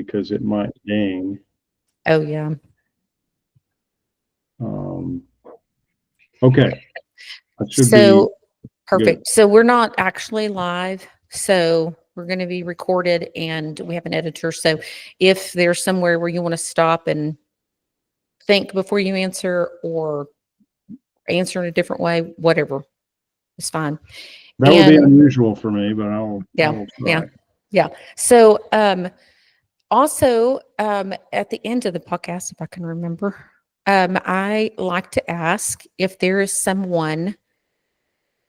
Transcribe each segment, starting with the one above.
because it might ding. Oh, yeah. Okay. That should So be perfect. good. So we're not actually live. So we're going to be recorded and we have an editor. So if there's somewhere where you want to stop and think before you answer or answer in a different way, whatever, it's fine. That would be unusual for me, but I will try. Yeah. So also at the end of the podcast, if I can remember, I like to ask if there is someone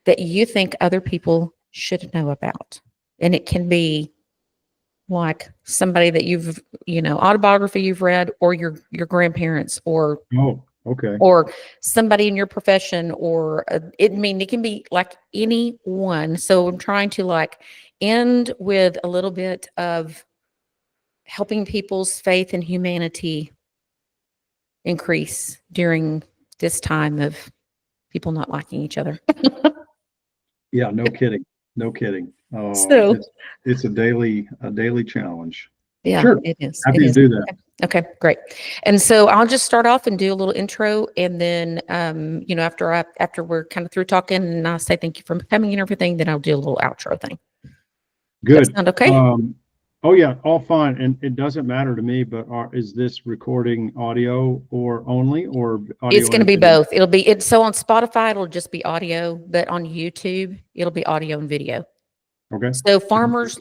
that you think other people should know about. And it can be like somebody that you've, autobiography you've read, or your grandparents, or okay, or somebody in your profession, or it can be like anyone. So I'm trying to like end with a little bit of helping people's faith and humanity increase during this time of people not liking each other. Yeah, no kidding. No kidding. So It's a daily challenge. yeah, Sure. it is. Happy to do that. Okay, great. And so I'll just start off and do a little intro, and then after we're kind of through talking, and I say thank you for coming and everything, then I'll do a little outro thing. Good. Does that sound okay? Oh yeah, all fine. And it doesn't matter to me, but is this recording audio or only, or audio? It's going to be both. So on Spotify, it'll just be audio, but on YouTube, it'll be audio and video. Okay. So farmers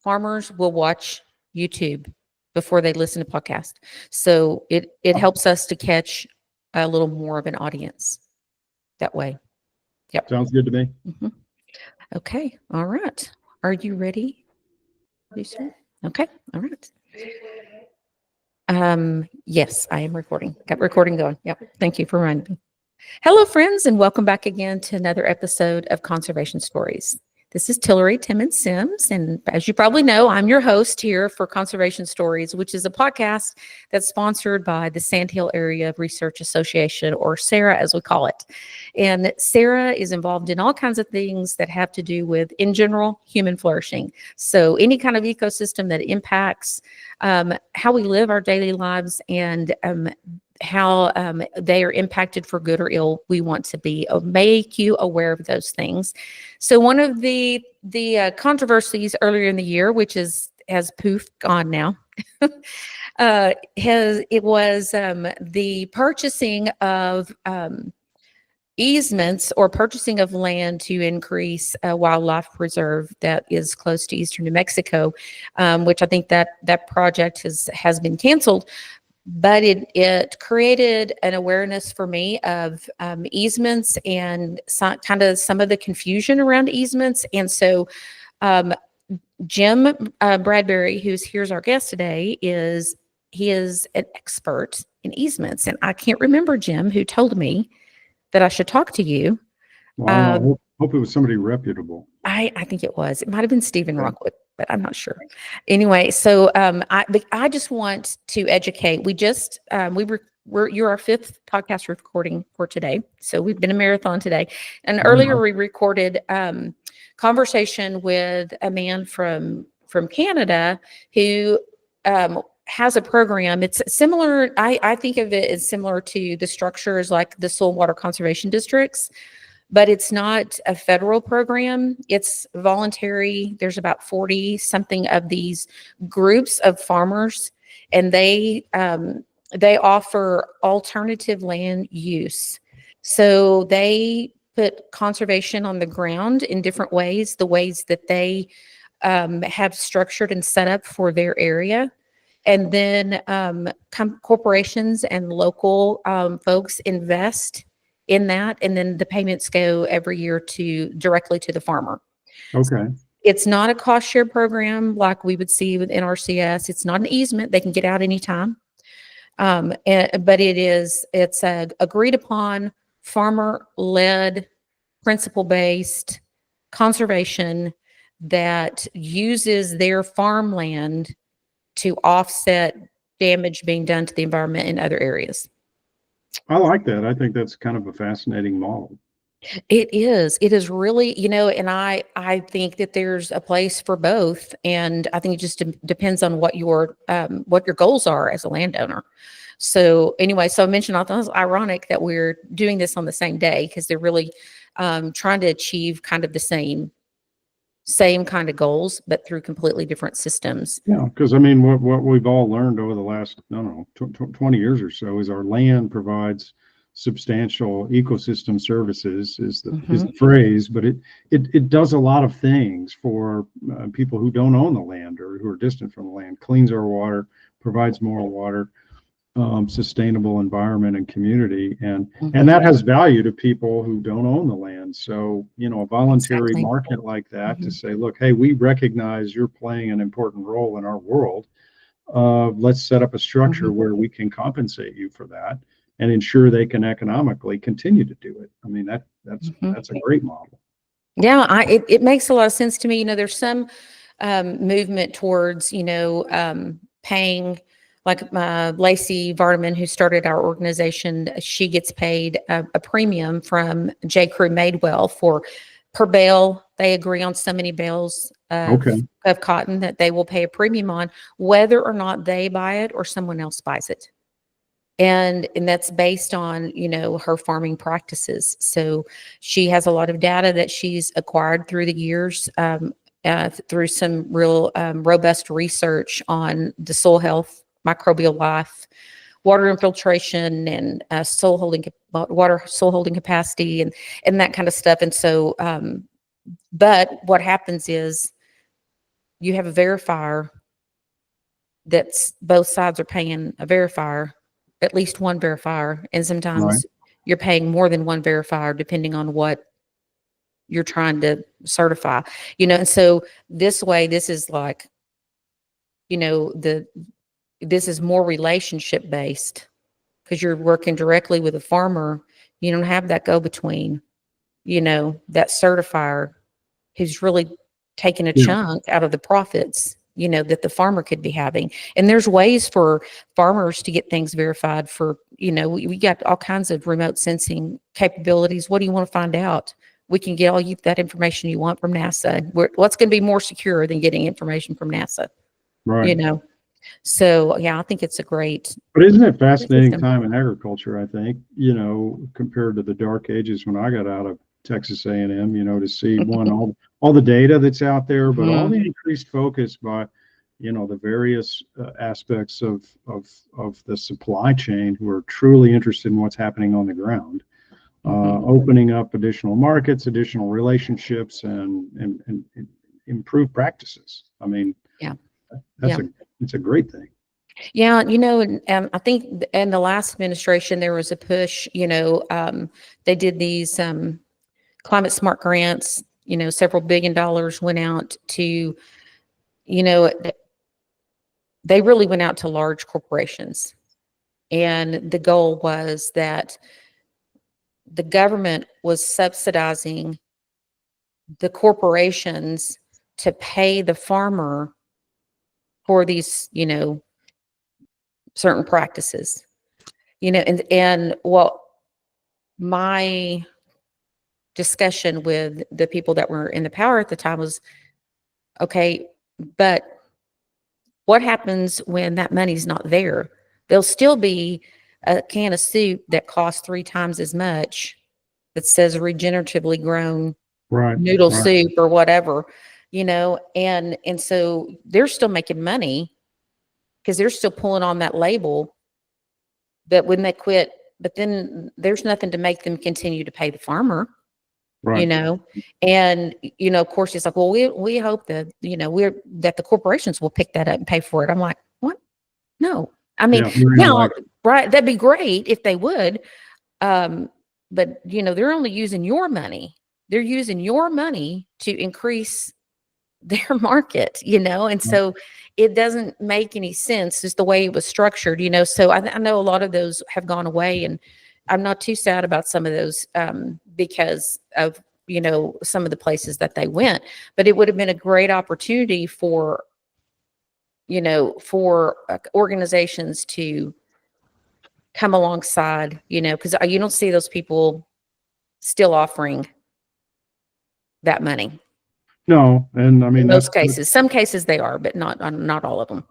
will watch YouTube before they listen to podcast. So it helps us to catch a little more of an audience that way. Yep. Sounds good to me. Mm-hmm. Okay. All right. Are you ready? Okay. All right. Yes, I am recording. Got recording going. Yep. Thank you for reminding me. Hello, friends, and welcome back again to another episode of Conservation Stories. This is Tillery Timmons-Sims, and as you probably know, I'm your host here for Conservation Stories, which is a podcast that's sponsored by the Sandhill Area Research Association, or SARA as we call it. And SARA is involved in all kinds of things that have to do with, in general, human flourishing. So any kind of ecosystem that impacts how we live our daily lives and how they are impacted for good or ill, we want to make you aware of those things. So one of the controversies earlier in the year, which has poof gone now, was the purchasing of easements, or purchasing of land to increase a wildlife preserve that is close to eastern New Mexico, which I think that project has been canceled. But it created an awareness for me of easements and kind of some of the confusion around easements. And so Jim Bradbury, here's our guest today, he is an expert in easements. And I can't remember, Jim, who told me that I should talk to you. Well, I hope it was somebody reputable. I think it was. It might have been Stephen Rockwood, but I'm not sure. Anyway, so I just want to educate. You're our fifth podcast recording for today, so we've been a marathon today. And earlier we recorded conversation with a man from Canada who has a program. It's similar. I think of it as similar to the structures like the soil water conservation districts. But it's not a federal program. It's voluntary. There's about 40 something of these groups of farmers, and they offer alternative land use. So they put conservation on the ground in different ways, the ways that they have structured and set up for their area. And then corporations and local folks invest in that, and then the payments go every year directly to the farmer. Okay. It's not a cost share program like we would see with NRCS. It's not an easement. They can get out anytime. But it's a agreed upon, farmer-led, principle-based conservation that uses their farmland to offset damage being done to the environment in other areas. I like that. I think that's kind of a fascinating model. It is really, and I think that there's a place for both. And I think it just depends on what your goals are as a landowner. So anyway, so I mentioned, I thought it was ironic that we're doing this on the same day, because they're really trying to achieve kind of the same kind of goals, but through completely different systems. Yeah, because I mean, what we've all learned over the last, I don't know, 20 years or so is our land provides substantial ecosystem services is the phrase, but it does a lot of things for people who don't own the land or who are distant from the land. Cleans our water, provides more water, sustainable environment and community, and that has value to people who don't own the land. So, a voluntary Exactly. market like that to say, look, hey, we recognize you're playing an important role in our world. Let's set up a structure where we can compensate you for that and ensure they can economically continue to do it. I mean, that's a great model. Yeah, it makes a lot of sense to me. There's some movement towards, paying, like Lacey Vardaman, who started our organization. She gets paid a premium from J. Crew Madewell for per bale. They agree on so many bales of cotton that they will pay a premium on, whether or not they buy it or someone else buys it. And that's based on, her farming practices. So she has a lot of data that she's acquired through the years, through some real robust research on the soil health, microbial life, water infiltration, and water soil holding capacity, and that kind of stuff. And so, but what happens is you have a verifier that's both sides are paying a verifier, at least one verifier, and sometimes you're paying more than one verifier depending on what you're trying to certify. And so this way, this is like, this is more relationship based, because you're working directly with a farmer. You don't have that go between, that certifier who's really taking a chunk out of the profits, that the farmer could be having. And there's ways for farmers to get things verified for, we got all kinds of remote sensing capabilities. What do you want to find out? We can get that information you want from NASA. What's going to be more secure than getting information from NASA? Right. So yeah, I think it's a great. But isn't it fascinating time in agriculture? I think, compared to the dark ages when I got out of Texas A&M, to see all the data that's out there, but all the increased focus by, the various aspects of the supply chain who are truly interested in what's happening on the ground, opening up additional markets, additional relationships, and improved practices. I mean, it's a great thing. Yeah, and I think in the last administration there was a push. They did these climate smart grants. Several $1 billion went out to, they really went out to large corporations, and the goal was that the government was subsidizing the corporations to pay the farmer for these, certain practices, and what my discussion with the people that were in the power at the time was, okay, but what happens when that money's not there? There'll still be a can of soup that costs 3 times as much that says regeneratively grown noodle soup or whatever, and so they're still making money because they're still pulling on that label. But when they quit, but then there's nothing to make them continue to pay the farmer. And of course it's like, well, we hope that that the corporations will pick that up and pay for it. I'm like, what? No, I mean, right, that'd be great if they would, but they're only using your money. They're using your money to increase their market, and so it doesn't make any sense just the way it was structured. So I know a lot of those have gone away, and I'm not too sad about some of those because of some of the places that they went. But it would have been a great opportunity for organizations to come alongside, because you don't see those people still offering that money. No, and I mean, In most that's, cases, some cases they are, but not all of them.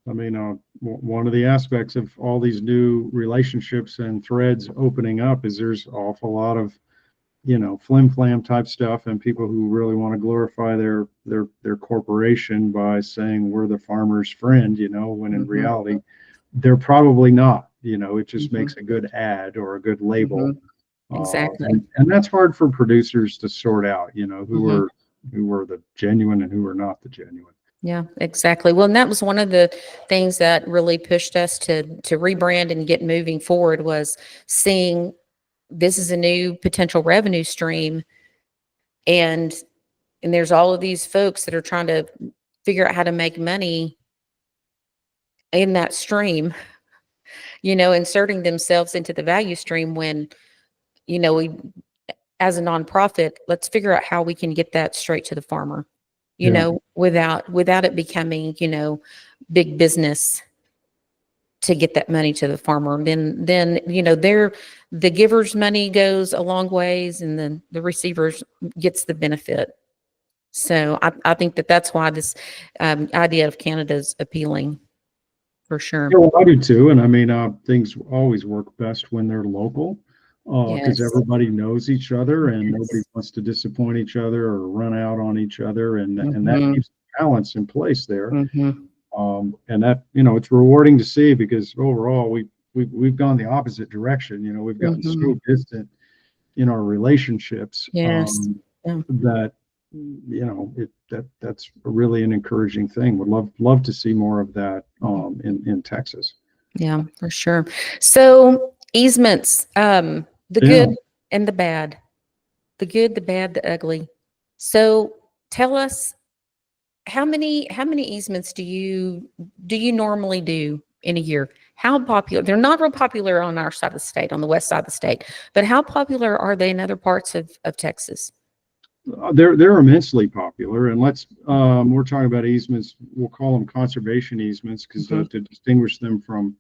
I mean, one of the aspects of all these new relationships and threads opening up is there's an awful lot of, flim flam type stuff, and people who really want to glorify their corporation by saying we're the farmer's friend, when in reality they're probably not. It just makes a good ad or a good label. Exactly. And that's hard for producers to sort out, who were the genuine and who were not the genuine. Yeah, exactly. Well, and that was one of the things that really pushed us to rebrand and get moving forward, was seeing this is a new potential revenue stream, and there's all of these folks that are trying to figure out how to make money in that stream, inserting themselves into the value stream when, we, as a nonprofit, let's figure out how we can get that straight to the farmer, without it becoming, big business to get that money to the farmer. Then the giver's money goes a long ways, and then the receivers gets the benefit. So I think that's why this idea of Canada is appealing, for sure. Yeah, well, I do too. And I mean, things always work best when they're local, because Yes. everybody knows each other and Yes. nobody wants to disappoint each other or run out on each other. And that Mhm. keeps balance in place there. Mhm. And that, it's rewarding to see, because overall we've gone the opposite direction. We've gotten so distant in our relationships, Yes. Yeah. that that's really an encouraging thing. Would love to see more of that in Texas. Yeah, for sure. So easements, the Yeah. good and the bad, the good, the bad, the ugly. So tell us, how many easements do you normally do in a year? How popular? They're not real popular on our side of the state, on the west side of the state, but how popular are they in other parts of Texas? They're immensely popular, and we're talking about easements. We'll call them conservation easements, because to distinguish them from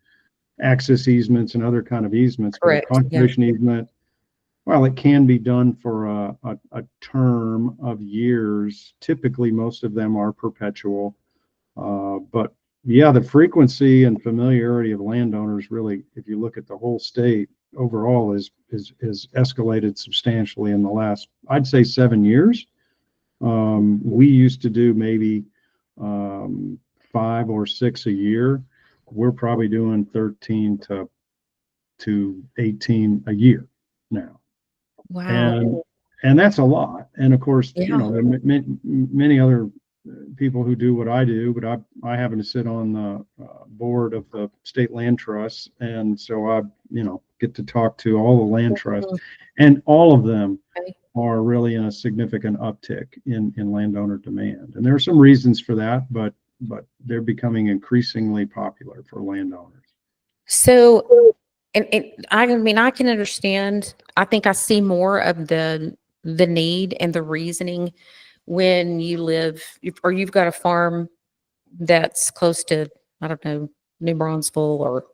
access easements and other kind of easements. Correct. But a conservation easement, well, it can be done for a term of years. Typically, most of them are perpetual. But yeah, the frequency and familiarity of landowners really, if you look at the whole state overall, is escalated substantially in the last, I'd say, 7 years. We used to do maybe 5 or 6 a year. We're probably doing 13 to 18 a year now. Wow. And that's a lot. And of course, Yeah. there are many other people who do what I do, but I happen to sit on the board of the state land trust, and so I get to talk to all the land trusts, and all of them are really in a significant uptick in landowner demand. And there are some reasons for that, but they're becoming increasingly popular for landowners. So, and I mean, I can understand. I think I see more of the need and the reasoning when you live, or you've got a farm that's close to, I don't know, New Braunfels or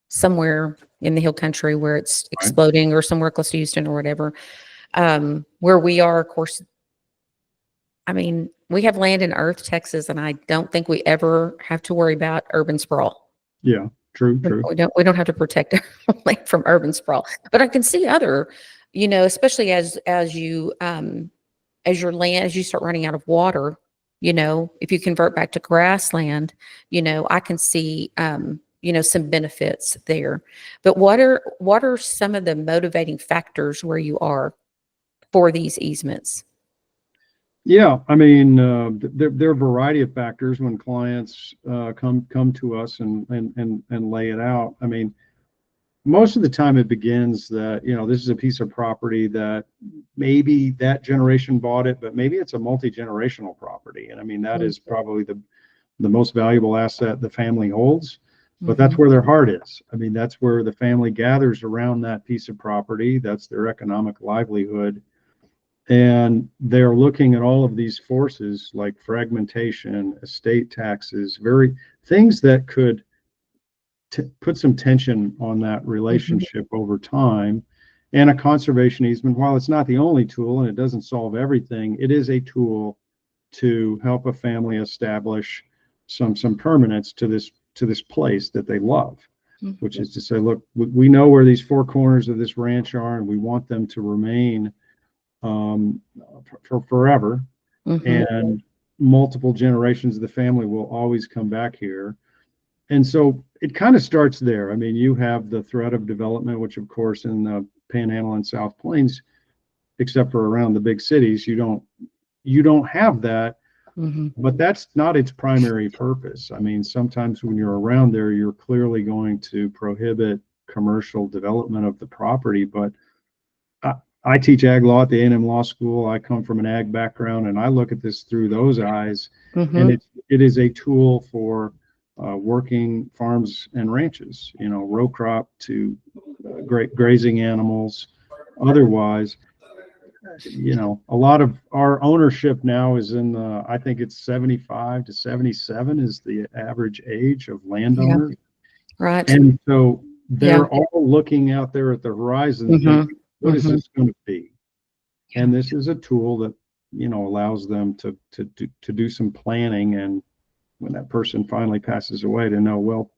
somewhere in the hill country where it's exploding, or somewhere close to Houston or whatever. Where we are, of course, I mean, we have land in Earth, Texas, and I don't think we ever have to worry about urban sprawl. Yeah, true. We don't have to protect our land from urban sprawl. But I can see other, especially as you as you start running out of water, if you convert back to grassland, I can see some benefits there. But what are some of the motivating factors where you are for these easements? Yeah, I mean, there are a variety of factors when clients come to us and lay it out. I mean, most of the time it begins that, this is a piece of property that maybe that generation bought it, but maybe it's a multi-generational property. And I mean, that is probably the most valuable asset the family holds, but that's where their heart is. I mean, that's where the family gathers around that piece of property. That's their economic livelihood. And they're looking at all of these forces like fragmentation, estate taxes, things that could put some tension on that relationship over time. And a conservation easement, while it's not the only tool and it doesn't solve everything, it is a tool to help a family establish some permanence to this place that they love, which is to say, look, we know where these four corners of this ranch are, and we want them to remain for forever. And multiple generations of the family will always come back here. And so it kind of starts there. I mean, you have the threat of development, which of course in the Panhandle and South Plains, except for around the big cities, you don't have that. But that's not its primary purpose. I mean, sometimes when you're around there, you're clearly going to prohibit commercial development of the property. But I teach ag law at the A&M Law School. I come from an ag background, and I look at this through those eyes. And it is a tool for working farms and ranches, row crop to grazing animals, otherwise. A lot of our ownership now is in the, I think it's 75 to 77 is the average age of landowners. Right. And so they're all looking out there at the horizon thinking, what is this going to be? And this is a tool that, allows them to do some planning. And when that person finally passes away, to know, well,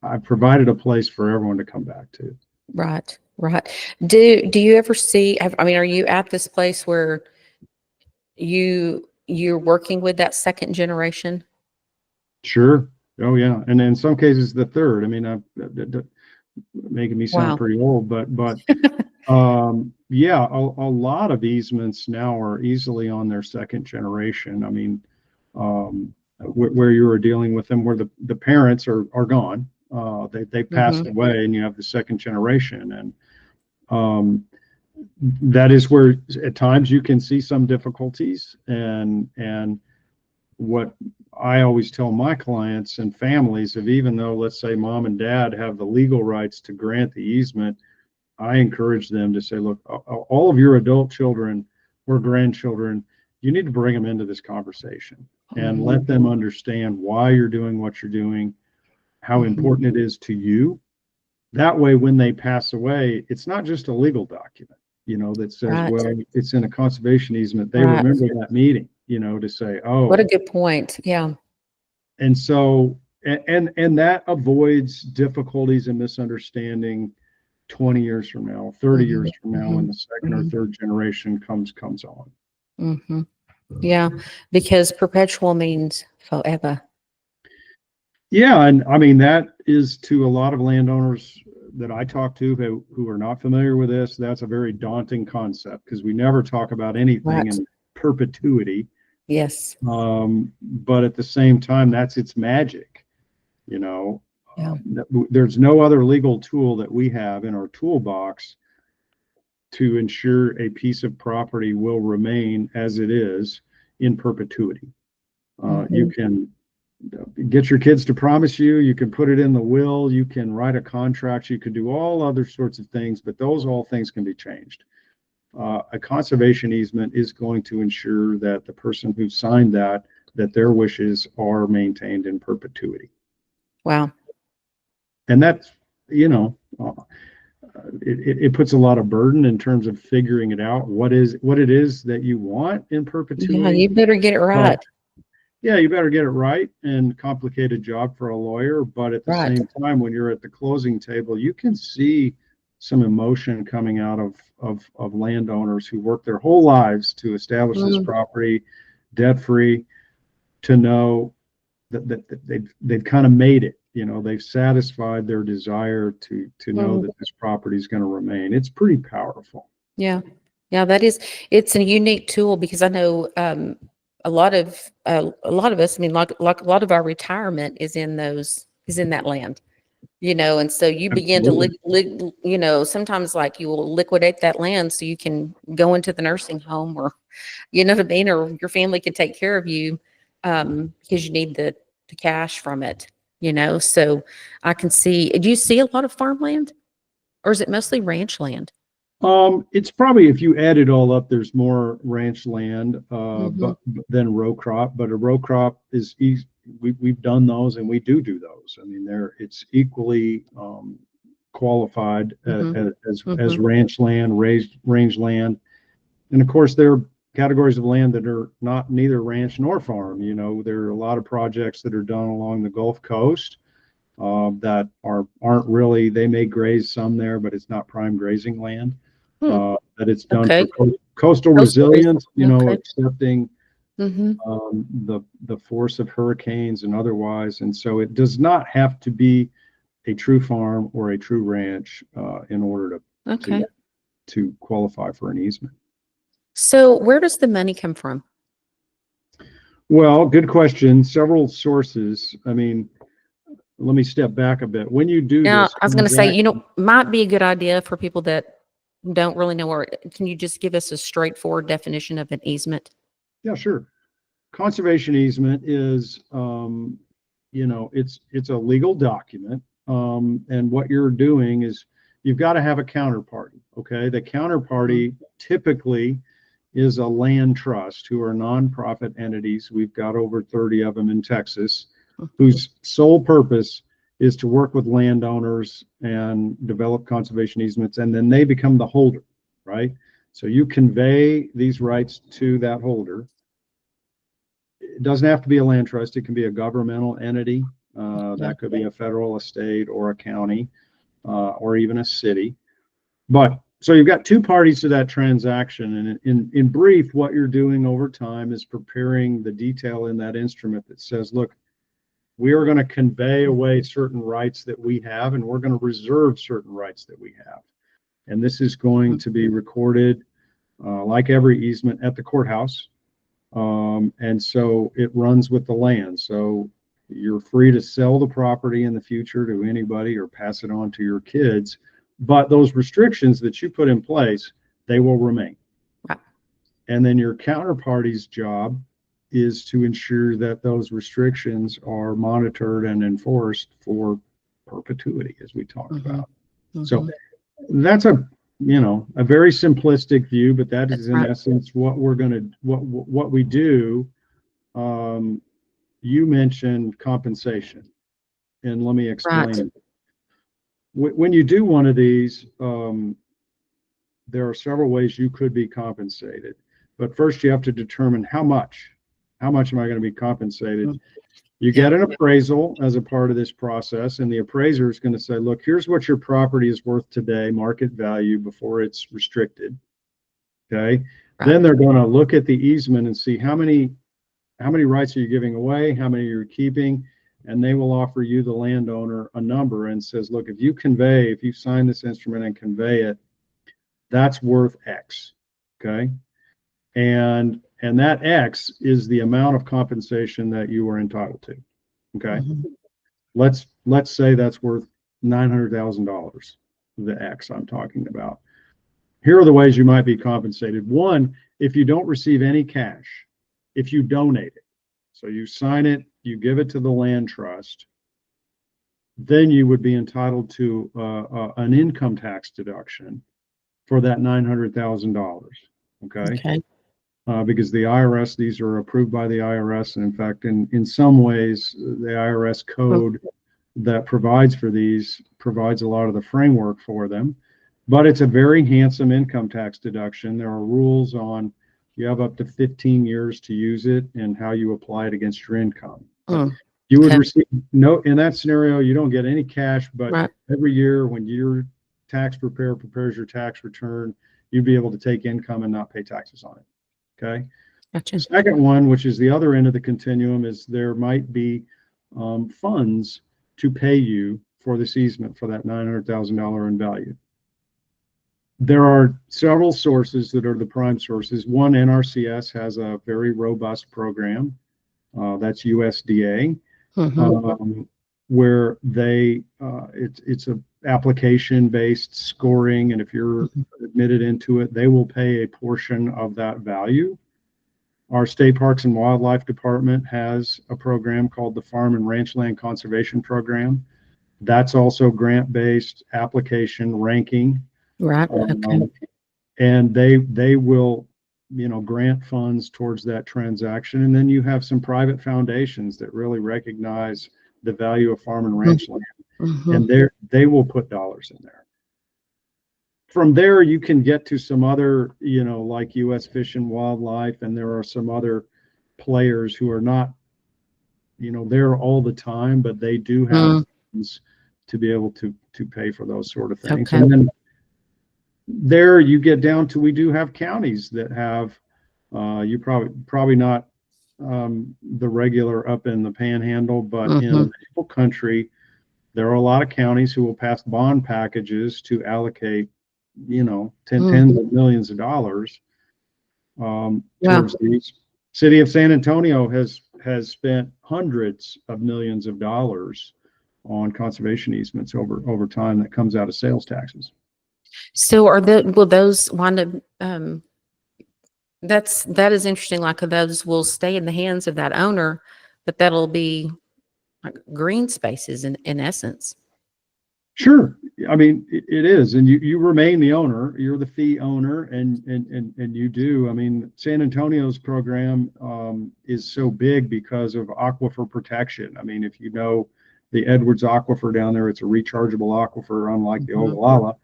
I've provided a place for everyone to come back to. Right. Right. Do you ever see, I mean, are you at this place where you're working with that second generation? Sure. Oh yeah. And in some cases the third. I mean, I'm making me sound pretty old, but yeah, a lot of easements now are easily on their second generation. I mean, where you are dealing with them, where the parents are gone, they passed away, and you have the second generation, and that is where at times you can see some difficulties. And what I always tell my clients and families, of even though, let's say, mom and dad have the legal rights to grant the easement, I encourage them to say, look, all of your adult children or grandchildren, you need to bring them into this conversation and let them understand why you're doing what you're doing, how important it is to you. That way, when they pass away, it's not just a legal document, that says, well, it's in a conservation easement. They remember that meeting, to say, oh, what a good point. Yeah. And so, and that avoids difficulties and misunderstanding 20 years from now, 30 years from now, when the second or third generation comes on. Yeah, because perpetual means forever. Yeah, and I mean, that is, to a lot of landowners that I talk to who are not familiar with this, that's a very daunting concept, because we never talk about anything in perpetuity. Yes. But at the same time, that's its magic. There's no other legal tool that we have in our toolbox to ensure a piece of property will remain as it is in perpetuity. You can get your kids to promise you can put it in the will, you can write a contract, you can do all other sorts of things, but those all things can be changed. A conservation easement is going to ensure that the person who signed that their wishes are maintained in perpetuity. Wow. And that's, it puts a lot of burden in terms of figuring it out, what it is that you want in perpetuity. Yeah, you better get it right. Yeah, you better get it right, and complicated job for a lawyer. But at the same time, when you're at the closing table, you can see some emotion coming out of landowners who work their whole lives to establish this property debt-free, to know that they've kind of made it. They've satisfied their desire to know that this property is going to remain. It's pretty powerful. Yeah, it's a unique tool, because I know a lot of us, I mean, like a lot of our retirement is in that land, and so you begin to sometimes, like, you will liquidate that land so you can go into the nursing home, or what I mean, or your family can take care of you, because you need the cash from it, so I can see. Do you see a lot of farmland, or is it mostly ranch land? It's probably, if you add it all up, there's more ranch land but than row crop. But a row crop is easy. We've done those, and we do those. I mean, it's equally qualified as Mhm. ranch land, range land. And of course, there are categories of land that are not neither ranch nor farm. You know, there are a lot of projects that are done along the Gulf Coast that aren't really. They may graze some there, but it's not prime grazing land. Hmm. That it's done Okay. for coastal Coastal resilience. You know, Okay. accepting Mhm. the force of hurricanes and otherwise. And so it does not have to be a true farm or a true ranch in order Okay. to qualify for an easement. So where does the money come from? Well, good question. Several sources. I mean, let me step back a bit. When you do Now, this I was going to say, transaction, might be a good idea for people that don't really know where. Can you just give us a straightforward definition of an easement? yeah, sure. Conservation easement is, it's a legal document, and what you're doing is you've got to have a counterparty. Okay, the counterparty typically is a land trust, who are nonprofit entities. We've got over 30 of them in Texas, whose sole purpose is to work with landowners and develop conservation easements, and then they become the holder, right? So you convey these rights to that holder. It doesn't have to be a land trust. It can be a governmental entity. That could be a federal, a state, or a county, or even a city. But so you've got two parties to that transaction. And in brief, what you're doing over time is preparing the detail in that instrument that says, look, we are going to convey away certain rights that we have, and we're going to reserve certain rights that we have. And this is going to be recorded, like every easement, at the courthouse. And so it runs with the land. So you're free to sell the property in the future to anybody or pass it on to your kids. But those restrictions that you put in place, they will remain. Right. And then your counterparty's job is to ensure that those restrictions are monitored and enforced for perpetuity, as we talked about. So that's a very simplistic view, but that is in essence what we're going to what we do. You mentioned compensation, and let me explain it. When you do one of these, there are several ways you could be compensated. But first, you have to determine how much. How much am I going to be compensated? You get an appraisal as a part of this process, and the appraiser is going to say, look, here's what your property is worth today, market value, before it's restricted. Okay. Then they're going to look at the easement and see how many rights are you giving away, how many you're keeping, and they will offer you, the landowner, a number and says, look, if you sign this instrument and convey it, that's worth X. Okay. And that X is the amount of compensation that you are entitled to. Okay. Let's say that's worth $900,000, the X I'm talking about. Here are the ways you might be compensated. One, if you don't receive any cash, if you donate it. So you sign it, you give it to the land trust, then you would be entitled to an income tax deduction for that $900,000. Okay. Because the IRS, these are approved by the IRS. And in fact, in some ways, the IRS code that provides for these provides a lot of the framework for them. But it's a very handsome income tax deduction. There are rules on, you have up to 15 years to use it and how you apply it against your income. You would receive in that scenario, you don't get any cash, but every year when your tax preparer prepares your tax return, you'd be able to take income and not pay taxes on it. Okay. Gotcha. The second one, which is the other end of the continuum, is there might be funds to pay you for this easement for that $900,000 in value. There are several sources that are the prime sources. One, NRCS has a very robust program. That's USDA, where it's a application-based scoring, and if you're admitted into it, they will pay a portion of that value. Our State Parks and Wildlife Department has a program called the Farm and Ranchland Conservation Program. That's also grant-based application ranking. And they will, grant funds towards that transaction. And then you have some private foundations that really recognize the value of farm and ranch land, and they will put dollars in there. From there, you can get to some other, like U.S. Fish and Wildlife, and there are some other players who are not, there all the time, but they do have funds to be able to pay for those sort of things. Okay. And then there you get down to, we do have counties that have, you probably not the regular up in the Panhandle, but in the whole country, there are a lot of counties who will pass bond packages to allocate, tens of millions of dollars towards these. City of San Antonio has spent hundreds of millions of dollars on conservation easements over time that comes out of sales taxes. So will those wind up, that is interesting. Like those will stay in the hands of that owner, but that'll be like green spaces in essence. Sure. I mean, it is. And you remain the owner. You're the fee owner, and you do. I mean, San Antonio's program is so big because of aquifer protection. I mean, if you know the Edwards Aquifer down there, it's a rechargeable aquifer, unlike the Ogallala.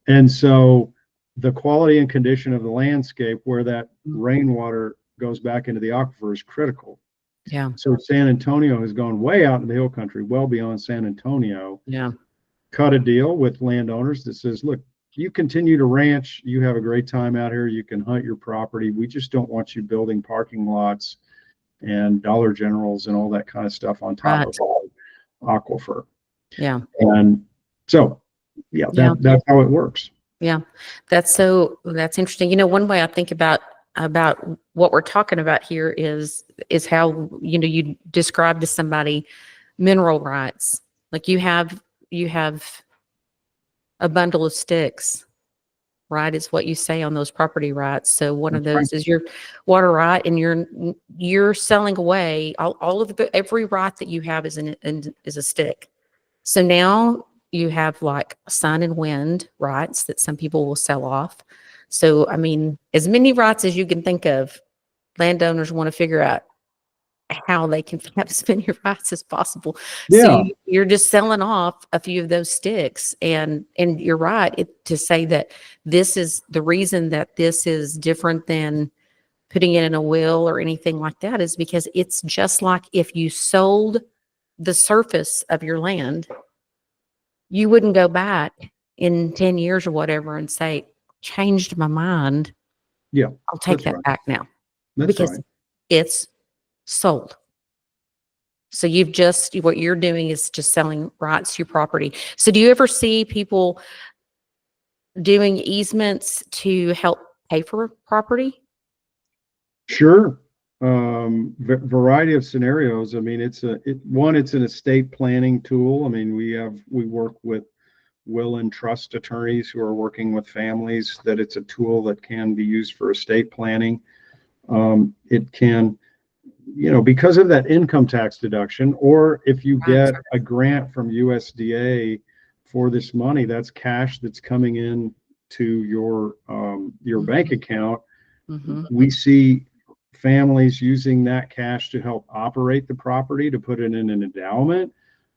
And so the quality and condition of the landscape where that rainwater goes back into the aquifer is critical. Yeah. So San Antonio has gone way out in the hill country, well beyond San Antonio. Yeah. Cut a deal with landowners that says, look, you continue to ranch, you have a great time out here, you can hunt your property. We just don't want you building parking lots and Dollar Generals and all that kind of stuff on top of all aquifer. Yeah. And so, that's how it works. Yeah. That's interesting. One way I think about what we're talking about here is how, you describe to somebody mineral rights. Like you have a bundle of sticks, right? Is what you say on those property rights. So one of those is your water right, and you're selling away all of every right that you have is a stick. So now you have like sun and wind rights that some people will sell off. So I mean, as many rights as you can think of, landowners want to figure out how they can have as many rights as possible. Yeah. So you're just selling off a few of those sticks, and you're right to say that this is the reason that this is different than putting it in a will or anything like that, is because it's just like if you sold the surface of your land, you wouldn't go back in 10 years or whatever and say, changed my mind. Yeah. I'll take that back now. That's because it's sold. So what you're doing is just selling rights to your property. So do you ever see people doing easements to help pay for property? Sure. Variety of scenarios. I mean, it's an estate planning tool. I mean, we work with will and trust attorneys who are working with families, that it's a tool that can be used for estate planning. It can, because of that income tax deduction, or if you get a grant from USDA for this money, that's cash that's coming in to your bank account. We see families using that cash to help operate the property, to put it in an endowment.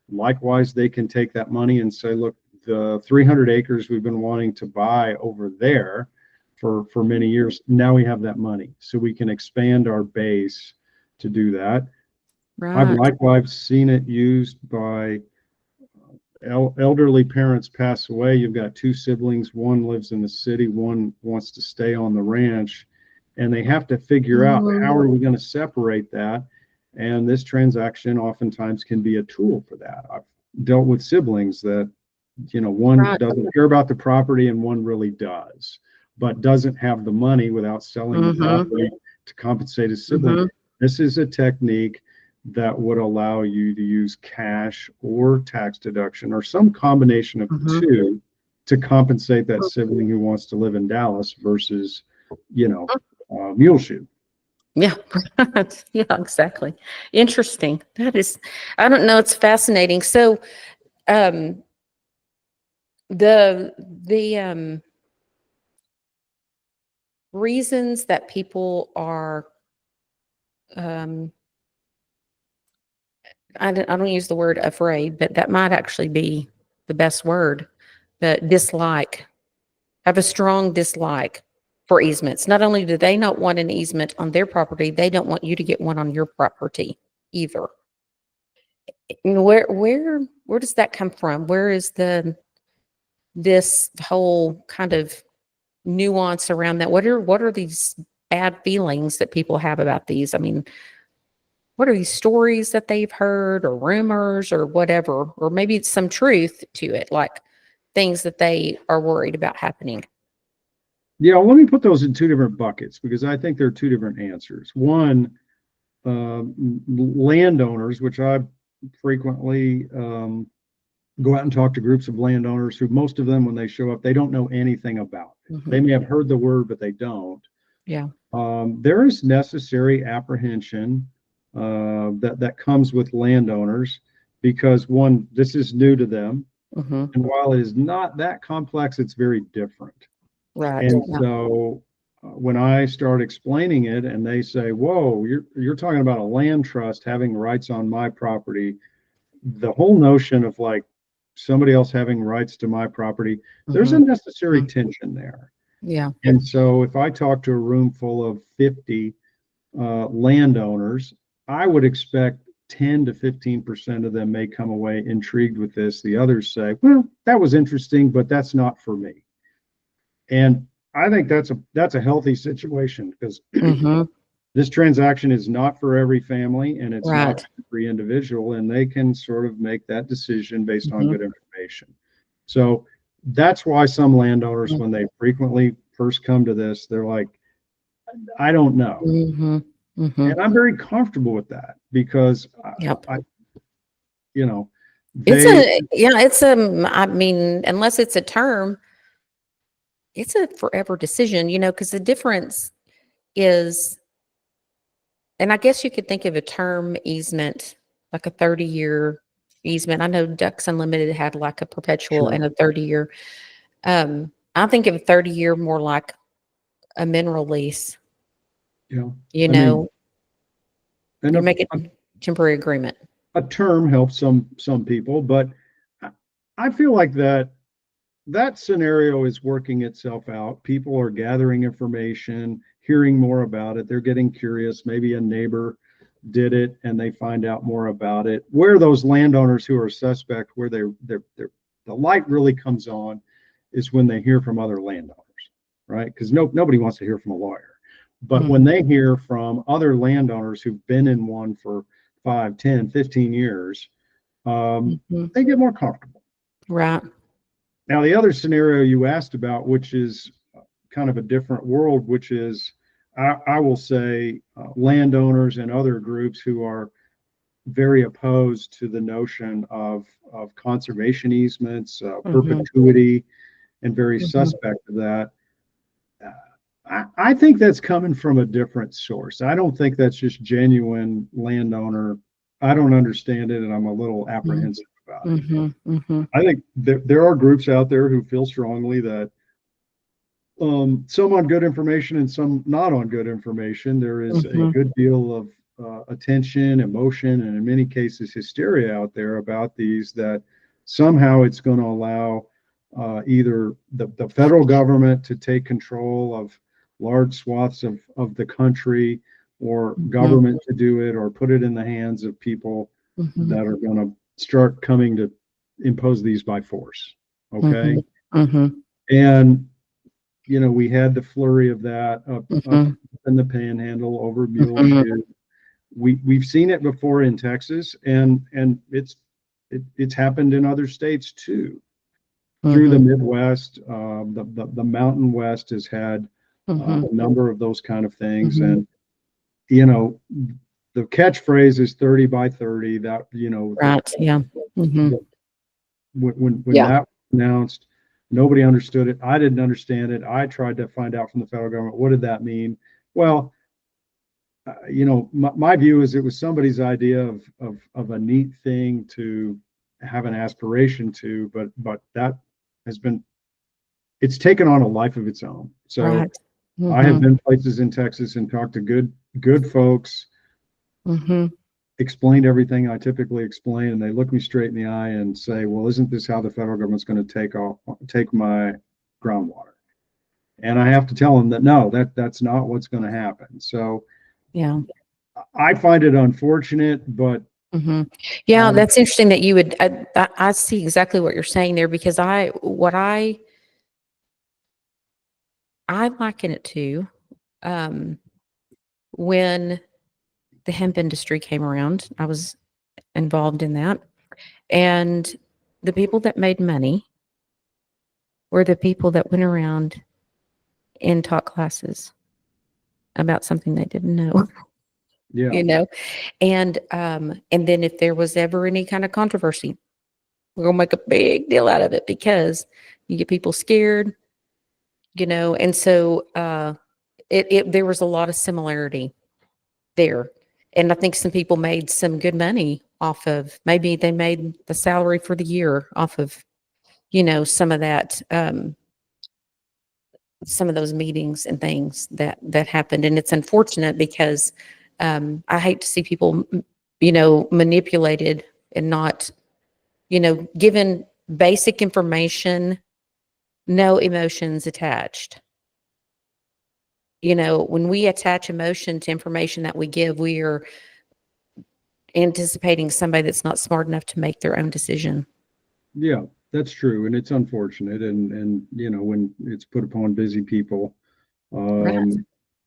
Likewise, they can take that money and say, look, the 300 acres we've been wanting to buy over there for many years, now we have that money, so we can expand our base to do that. Right. I've likewise seen it used by elderly parents pass away. You've got two siblings, one lives in the city, one wants to stay on the ranch, and they have to figure out, how are we going to separate that? And this transaction oftentimes can be a tool for that. I've dealt with siblings that, one doesn't care about the property and one really does, but doesn't have the money without selling the property to compensate his sibling. This is a technique that would allow you to use cash or tax deduction or some combination of the two to compensate that sibling who wants to live in Dallas versus, Muleshoe. Yeah. Yeah, exactly. Interesting. That is, I don't know. It's fascinating. So, the reasons that people are, I don't use the word afraid, but that might actually be the best word, have a strong dislike for easements. Not only do they not want an easement on their property, they don't want you to get one on your property either. And where does that come from? Where is this whole kind of nuance around that? What are these bad feelings that people have about these? I mean, what are these stories that they've heard or rumors or whatever, or maybe it's some truth to it, like things that they are worried about happening? Yeah, well, let me put those in two different buckets because I think there are two different answers. One, landowners, which I frequently go out and talk to groups of landowners who most of them, when they show up, they don't know anything about it. Mhm. They may have heard the word, but they don't. Yeah. There is necessary apprehension that comes with landowners because one, this is new to them. Mhm. And while it is not that complex, it's very different. Right. And Yeah. so when I start explaining it and they say, whoa, you're talking about a land trust having rights on my property, the whole notion of like somebody else having rights to my property, there's a Mhm. necessary Mhm. tension there. Yeah. And so if I talk to a room full of 50 landowners, I would expect 10 to 15% of them may come away intrigued with this. The others say, well, that was interesting, but that's not for me. And I think that's a healthy situation because Mhm. this transaction is not for every family and it's not Right. for every individual, and they can sort of make that decision based on Mhm. good information. So that's why some landowners, Mhm. when they frequently first come to this, they're like, I don't know. Mhm. Mhm. And I'm very comfortable with that because Yep. you know, It's they, a yeah, it's a I mean, unless it's a term, it's a forever decision, because the difference is, and I guess you could think of a term easement, like a 30-year easement. I know Ducks Unlimited had like a perpetual sure, and a 30-year. I think of a 30-year more like a mineral lease, you know, you I mean, know, and you're making a temporary agreement. a term helps some people, but I I feel like that scenario is working itself out. People are gathering information, hearing more about it. They're getting curious. Maybe a neighbor did it and they find out more about it. Where those landowners who are suspect, where the light really comes on is when they hear from other landowners, right? Because nobody wants to hear from a lawyer. But when Mhm. they hear from other landowners who've been in one for 5, 10, 15 years, Mhm. they get more comfortable. Right. Now, the other scenario you asked about, which is kind of a different world, which is, I will say, landowners and other groups who are very opposed to the notion of conservation easements, Mhm. perpetuity, and very Mhm. suspect of that. Uh, I think that's coming from a different source. I don't think that's just genuine landowner. I don't understand it, and I'm a little Mhm. apprehensive about it. Mhm. Mhm. I think there are groups out there who feel strongly that some on good information and some not on good information. There is a Mhm. good deal of attention, emotion, and in many cases hysteria out there about these that somehow it's going to allow either the federal government to take control of large swaths of the country or Mhm. government to do it or put it in the hands of people Mhm. that are going to start coming to impose these by force. Okay. Mhm. Mhm. And we had the flurry of that up Mhm. in the Panhandle over Mhm. Muleshoe. We've seen it before in Texas, and it's happened in other states too. Through the Mhm. Midwest, the Mountain West has had Mhm. a number of those kind of things, Mhm. and you know the catchphrase is 30 by 30. That Right. Yeah. the Mhm. when Yeah. that was announced, nobody understood it. I didn't understand it. I tried to find out from the federal government what did that mean. Well, my view is it was somebody's idea of a neat thing to have an aspiration to, but that has been it's taken on a life of its own. So Right. I have Mhm. been places in Texas and talked to good folks Mhm. explained everything I typically explain, and they look me straight in the eye and say, well, isn't this how the federal government's going to take my groundwater? And I have to tell them that no, that's not what's going to happen. So Yeah. I find it unfortunate, but Yeah, that's interesting that you would. I see exactly what you're saying there, because I liken it to when the hemp industry came around. I was involved in that, and the people that made money were the people that went around and taught classes about something they didn't know. yeah, And then if there was ever any kind of controversy, we're gonna make a big deal out of it because you get people scared, and so there was a lot of similarity there. And I think some people made some good money off of, maybe they made the salary for the year off of, some of that, some of those meetings and things that happened. And it's unfortunate because I hate to see people, manipulated and not, given basic information, no emotions attached. When we attach emotion to information that we give, we are anticipating somebody that's not smart enough to make their own decision. yeah, that's true, and it's unfortunate, and when it's put upon busy people. Right.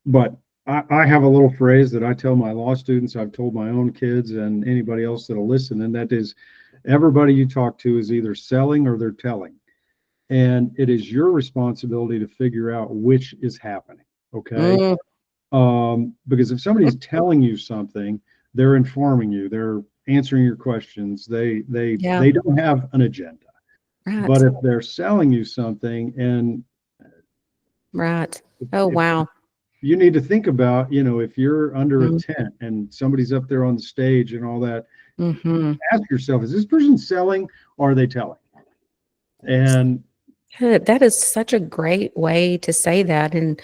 But I have a little phrase that I tell my law students, I've told my own kids, and anybody else that'll listen, and that is, everybody you talk to is either selling or they're telling. And it is your responsibility to figure out which is happening. Okay. Because if somebody's telling you something, they're informing you, they're answering your questions, they don't have an agenda. Right. But if they're selling you something, and Right. Oh, wow. you need to think about, if you're under a tent and somebody's up there on the stage and all that, ask yourself, is this person selling or are they telling? And Good. That is such a great way to say that. And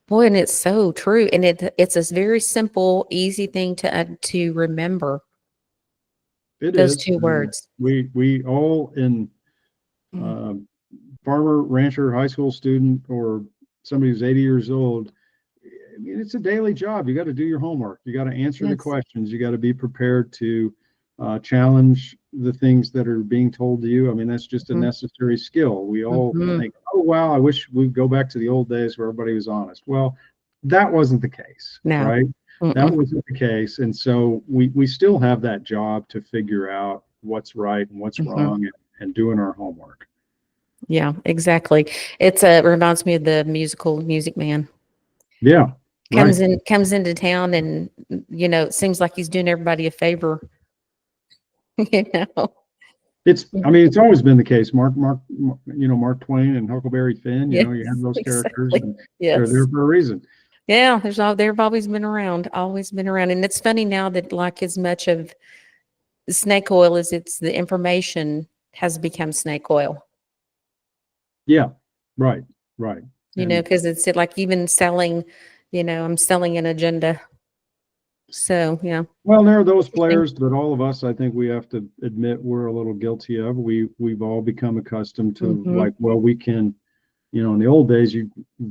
boy, and it's so true. And it's a very simple, easy thing to remember. it Those is. two words. We all in farmer, rancher, high school student, or somebody who's 80 years old, I mean, it's a daily job. You got to do your homework. You got to answer the questions. You got to be prepared to challenge the things that are being told to you. I mean, that's just a necessary skill. We all think, oh, wow, I wish we'd go back to the old days where everybody was honest. Well, that wasn't the case, No. right? That wasn't the case. And so we still have that job to figure out what's right and what's wrong, and doing our homework. Yeah, exactly. It reminds me of the musical Music Man. Yeah. Comes into town, and it seems like he's doing everybody a favor. I mean, it's always been the case. Mark Twain and Huckleberry Finn, you have those characters, and they're there for a reason. Yeah, they've always been around, and it's funny now that, like, as much of snake oil as it's the information has become snake oil. Yeah, right. Because it's like even selling, I'm selling an agenda. So, yeah. Well, there are those players, but all of us, I think we have to admit, we're a little guilty of. We've all become accustomed to like, well, we can, in the old days, you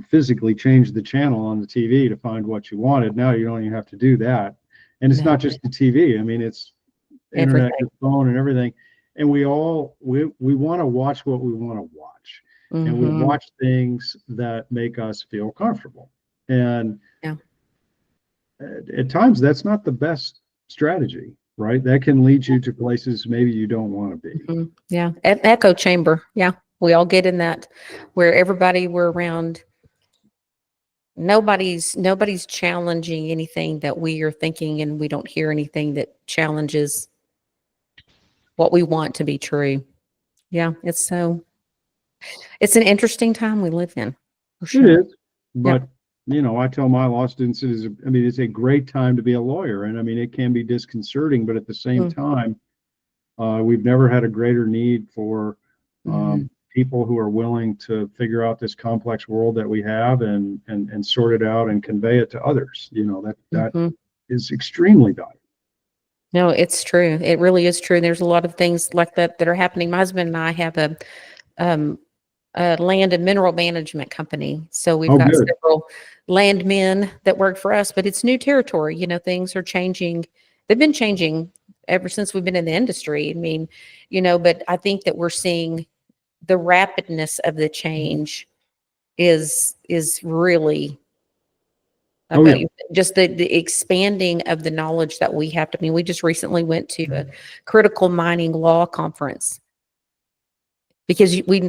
physically changed the channel on the TV to find what you wanted. Now you don't even have to do that. And it's not just the TV. I mean, it's internet, your phone, and everything. And we want to watch what we want to watch. And we watch things that make us feel comfortable. And at times that's not the best strategy, right? That can lead you to places maybe you don't want to be. Yeah. Echo chamber. Yeah. We all get in that, where we're around. Nobody's challenging anything that we are thinking, and we don't hear anything that challenges what we want to be true. Yeah. It's an interesting time we live in. For sure. It is, but I tell my law students, it's a great time to be a lawyer. And I mean, it can be disconcerting, but at the same time, we've never had a greater need for people who are willing to figure out this complex world that we have, and sort it out and convey it to others. That is extremely valuable. No, it's true. It really is true. There's a lot of things like that that are happening. My husband and I have um, a land and mineral management company. So we've Oh, got good. several landmen that work for us, but it's new territory. Things are changing. They've been changing ever since we've been in the industry. I mean, but I think that we're seeing the rapidness of the change is really Oh, about yeah. you. Just the expanding of the knowledge that we have to. I mean, we just recently went to a critical mining law conference because we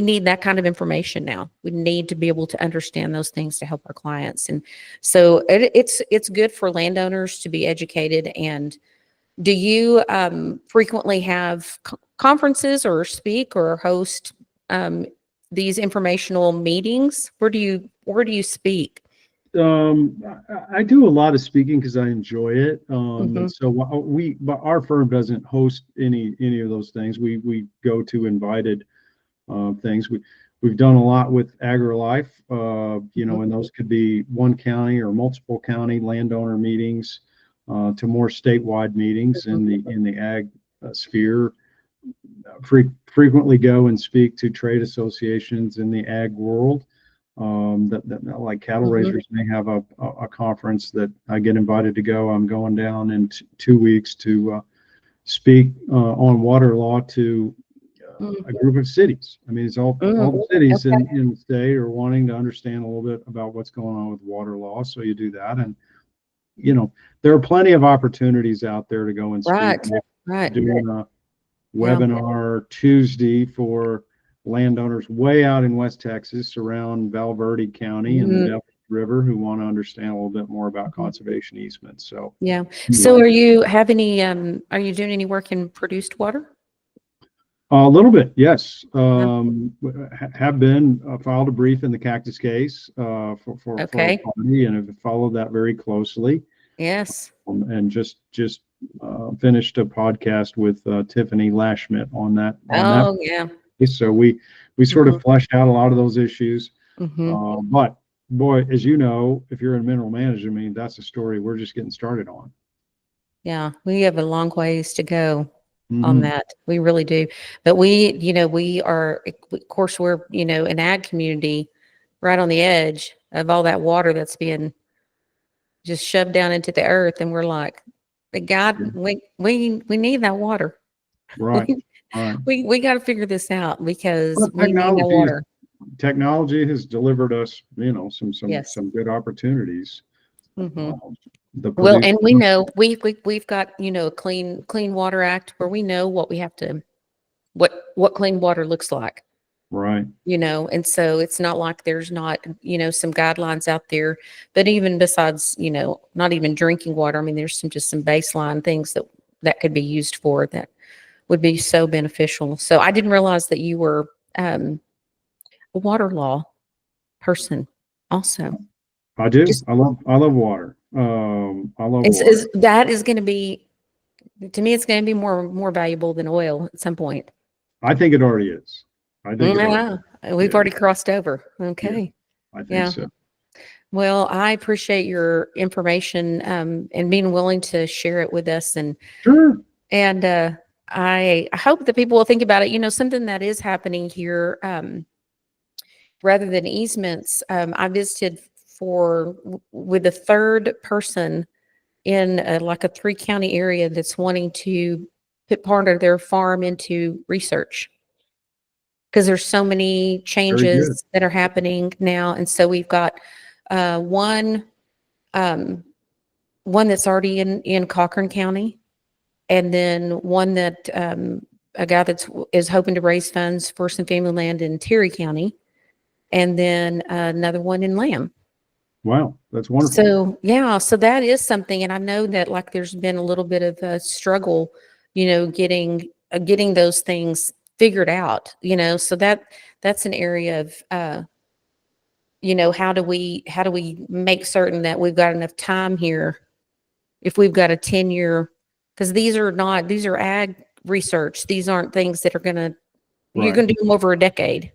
need that kind of information now. We need to be able to understand those things to help our clients, and so it's good for landowners to be educated. And do you frequently have conferences or speak or host um, these informational meetings? Where do you speak? I do a lot of speaking because I enjoy it. Hmm. And so but our firm doesn't host any of those things. We go to invited things. We've done a lot with AgriLife, and those could be one county or multiple county landowner meetings, to more statewide meetings in the ag sphere. Frequently go and speak to trade associations in the ag world. That like cattle Hmm. raisers may have a conference that I get invited to go. I'm going down in 2 weeks to speak on water law to a group of cities. I mean, it's all the cities Okay. in the state are wanting to understand a little bit about what's going on with water law. So you do that, and there are plenty of opportunities out there to go and speak. Right. We're Right. doing a Yeah. webinar Tuesday for landowners way out in West Texas around Val Verde County and the Mhm. Devils River who want to understand a little bit more about Mhm. conservation easements. So Yeah. So anyway, are you doing any work in produced water? a little bit, yes. Yeah. Have been filed a brief in the Cactus case for a Okay. party, and have followed that very closely. Yes. And just finished a podcast with Tiffany Lashmit on that. Oh, yeah. So we sort Hmm. of fleshed out a lot of those issues. Hmm. But boy, as you know, if you're in mineral management, I mean, that's a story we're just getting started on. Yeah. We have a long ways to go on Hmm. that. We really do. But we are, of course, we're, an ag community right on the edge of all that water that's being just shoved down into the earth. And we're like, God, we need that water. Right, right. We got to figure this out because Well, we need that water. technology has delivered us, Yes. some good opportunities. Hmm. Um, the Well, producer, and we know we've got a Clean Water Act where we know what we have to what clean water looks like. right, And so it's not like there's not some guidelines out there. But even besides not even drinking water, I mean there's some baseline things that could be used for that would be so beneficial. So I didn't realize that you were a water law person also. I do. Just I love water. I love water. that is going to be, to me, it's going to be more valuable than oil at some point. I think it already is. I think it already. Yeah, we've Yeah, already crossed over. yeah. Okay. I think Yeah. so. Well, I appreciate your information and being willing to share it with us. Sure. And I hope that people will think about it. Something that is happening here, rather than easements. I visited with a third person in like a 3-county area that's wanting to put part of their farm into research because there's so many Very good. changes that are happening now. And so we've got uh, one um, one that's already in Cochran County, and then one that a guy is hoping to raise funds for some family land in Terry County, and then another one in Lamb. Wow, that's wonderful. So yeah, so that is something, and I know that like there's been a little bit of a struggle, getting those things figured out. So that's an area of how do we make certain that we've got enough time here if we've got a 10-year, because these are ag research. These aren't things that you're Right. gonna do them over a decade,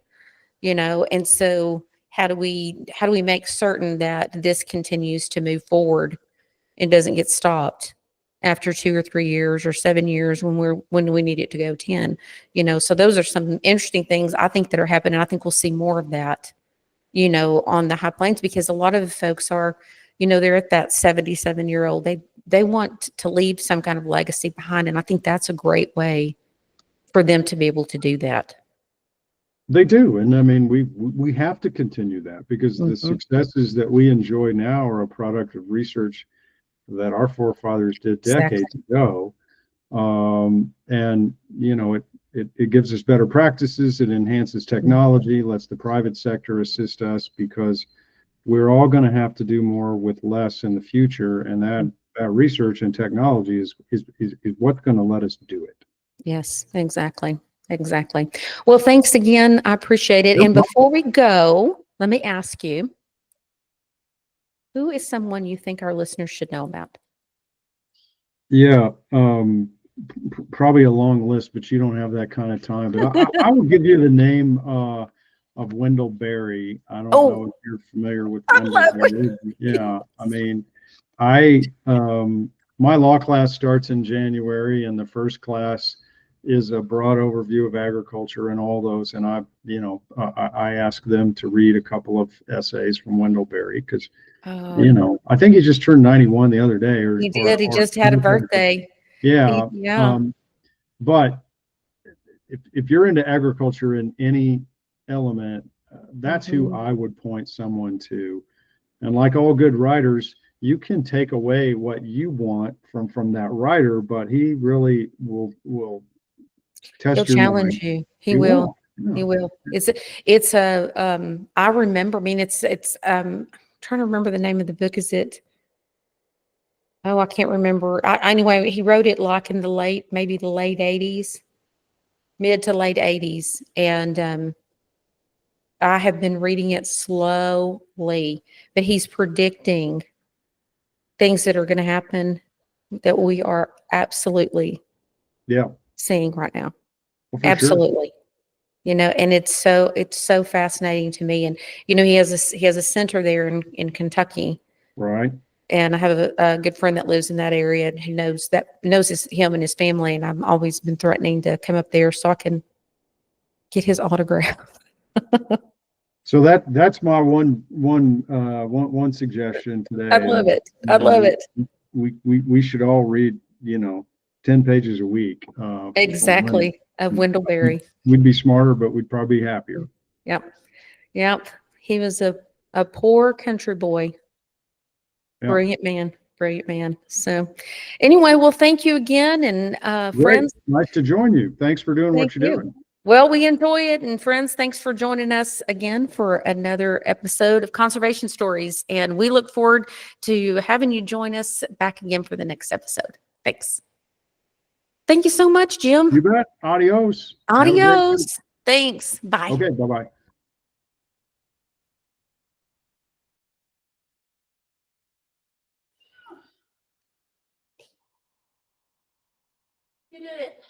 and so how do we make certain that this continues to move forward and doesn't get stopped? after 2 or 3 years or 7 years when we need it to go 10, so those are some interesting things I think that are happening. I think we'll see more of that, on the high plains, because a lot of folks are, they're at that 77-year-old. They want to leave some kind of legacy behind. And I think that's a great way for them to be able to do that. They do. And I mean, we have to continue that, because the successes that we enjoy now are a product of research that our forefathers did decades ago. And, it gives us better practices. It enhances technology, lets the private sector assist us, because we're all going to have to do more with less in the future. And that research and technology is what's going to let us do it. Yes, exactly. Exactly. Well, thanks again. I appreciate it. And before we go, let me ask you, who is someone you think our listeners should know about? Yeah, probably a long list, but you don't have that kind of time. But I will give you the name of Wendell Berry. I don't know if you're familiar with Wendell Berry. Yeah, I mean, my law class starts in January, and the first class is a broad overview of agriculture and all those. And I ask them to read a couple of essays from Wendell Berry, because I think he just turned 91 the other day. He did. He just had a birthday. Yeah. But if you're into agriculture in any element, that's who I would point someone to. And like all good writers, you can take away what you want from that writer, but he really will test He'll your challenge mind. you. He will. Yeah. He will. It's I remember, I mean, it's trying to remember the name of the book. Is it? Oh, I can't remember. Anyway, he wrote it like in maybe the late 80s, mid to late 80s. And I have been reading it slowly, but he's predicting things that are going to happen that we are absolutely seeing right now. Well, absolutely. Sure. And it's so fascinating to me. And, he has a center there in Kentucky. Right. And I have a good friend that lives in that area and who knows him and his family. And I've always been threatening to come up there so I can get his autograph. So that's my one suggestion today. I love it. I love it. We should all read 10 pages a week. Exactly. Of Wendell Berry. We'd be smarter, but we'd probably be happier. Yep. He was a poor country boy. Yep. Brilliant man. So anyway, well, thank you again. And friends. Nice to join you. Thanks for doing what you're doing. Well, we enjoy it. And friends, thanks for joining us again for another episode of Conservation Stories. And we look forward to having you join us back again for the next episode. Thanks. Thank you so much, Jim. You bet. Adios. Adios. Thanks. Bye. Okay. Bye-bye. You did it.